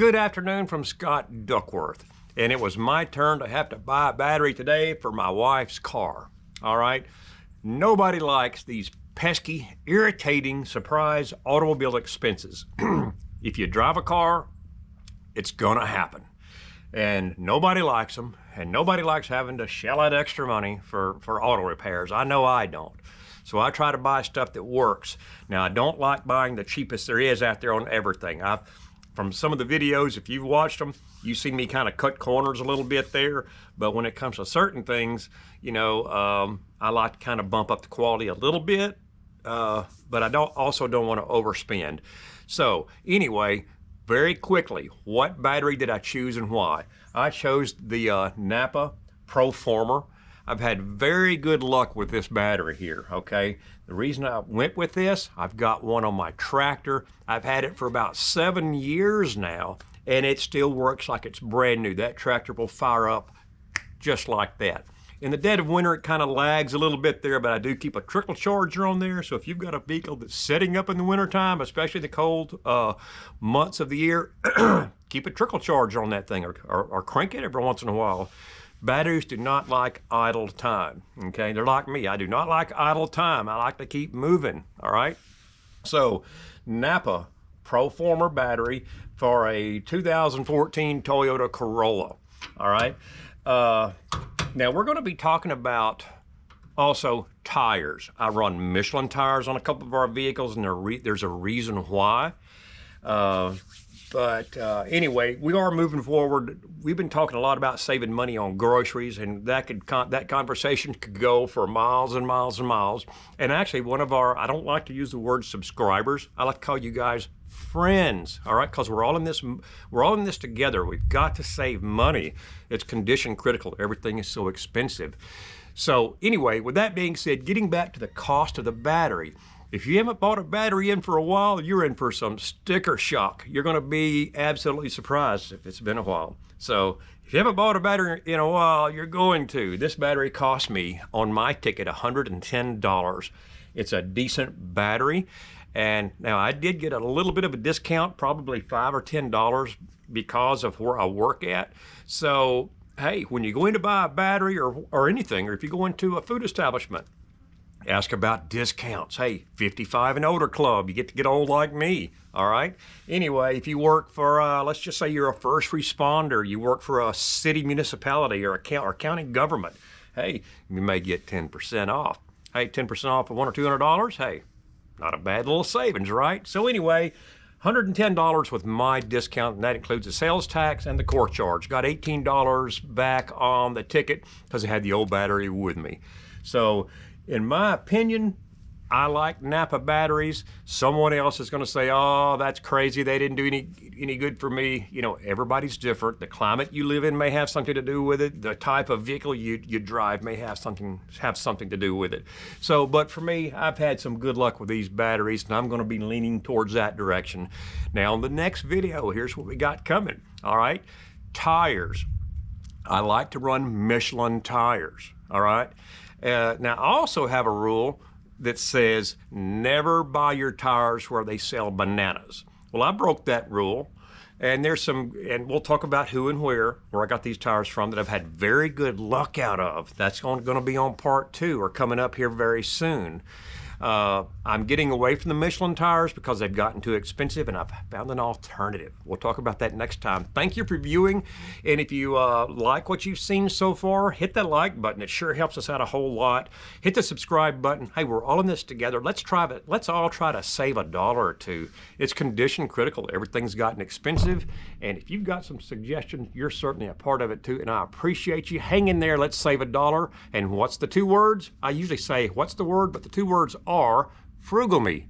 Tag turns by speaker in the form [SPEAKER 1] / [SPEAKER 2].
[SPEAKER 1] Good afternoon from Scott Duckworth. And it was my turn to have to buy a battery today for my wife's car. All right. Nobody likes these pesky, irritating, surprise automobile expenses. If you drive a car, it's gonna happen. And nobody likes them, and nobody likes having to shell out extra money for auto repairs. I know I don't. So I try to buy stuff that works. Now, I don't like buying the cheapest there is out there on everything. From some of the videos, if you've watched them, you see me kind of cut corners a little bit there. But when it comes to certain things, you know, I like to kind of bump up the quality a little bit, but I also don't want to overspend. So anyway, very quickly, what battery did I choose and why? I chose the NAPA Proformer. I've had very good luck with this battery here, okay? The reason I went with this, I've got one on my tractor. I've had it for about 7 years now, and it still works like it's brand new. That tractor will fire up just like that. In the dead of winter, it kind of lags a little bit there, but I do keep a trickle charger on there. So if you've got a vehicle that's setting up in the wintertime, especially the cold months of the year, keep a trickle charger on that thing or crank it every once in a while. Batteries do not like idle time, okay? They're like me. I do not like idle time. I like to keep moving, all right? So NAPA Proformer battery for a 2014 Toyota Corolla, all right? Now we're gonna be talking about also tires. I run Michelin tires on a couple of our vehicles, and there's a reason why. Anyway, we are moving forward. We've been talking a lot about saving money on groceries, and that conversation could go for miles and miles and miles. And actually, one of our, I don't like to use the word subscribers. I like to call you guys friends, all right? Because we're all in this together. We've got to save money. It's condition critical. Everything is so expensive. So anyway, with that being said, getting back to the cost of the battery. If you haven't bought a battery in for a while, you're in for some sticker shock. You're gonna be absolutely surprised if it's been a while. So if you haven't bought a battery in a while, you're going to. This battery cost me, on my ticket, $110. It's a decent battery. And now I did get a little bit of a discount, probably $5 or $10 because of where I work at. So, hey, when you go in to buy a battery or anything, or if you go into a food establishment, ask about discounts. Hey, 55 and older club, you get to get old like me, all right? Anyway, if you work for, let's just say you're a first responder, you work for a city municipality or county government, hey, you may get 10% off. Hey, 10% off of $100 or $200, hey, not a bad little savings, right? So anyway, $110 with my discount, and that includes the sales tax and the core charge. Got $18 back on the ticket because I had the old battery with me. So, in my opinion, I like NAPA batteries. Someone else is going to say, oh, that's crazy. They didn't do any good for me. You know, everybody's different. The climate you live in may have something to do with it. The type of vehicle you drive may have something to do with it. So, but for me, I've had some good luck with these batteries, and I'm going to be leaning towards that direction. Now, in the next video, here's what we got coming. All right, tires. I like to run Michelin tires. All right. Now, I also have a rule that says never buy your tires where they sell bananas. Well, I broke that rule, and and we'll talk about who and where I got these tires from that I've had very good luck out of. That's going to be on part 2 or coming up here very soon. I'm getting away from the Michelin tires because they've gotten too expensive, and I've found an alternative. We'll talk about that next time. Thank you for viewing, and if you like what you've seen so far, hit that like button. It sure helps us out a whole lot. Hit the subscribe button. Hey, we're all in this together. Let's all try to save $1 or $2. It's condition critical. Everything's gotten expensive, and if you've got some suggestions, you're certainly a part of it too, and I appreciate you. Hang in there. Let's save $1. And what's the 2 words? I usually say, what's the word? But the 2 words are frugal me.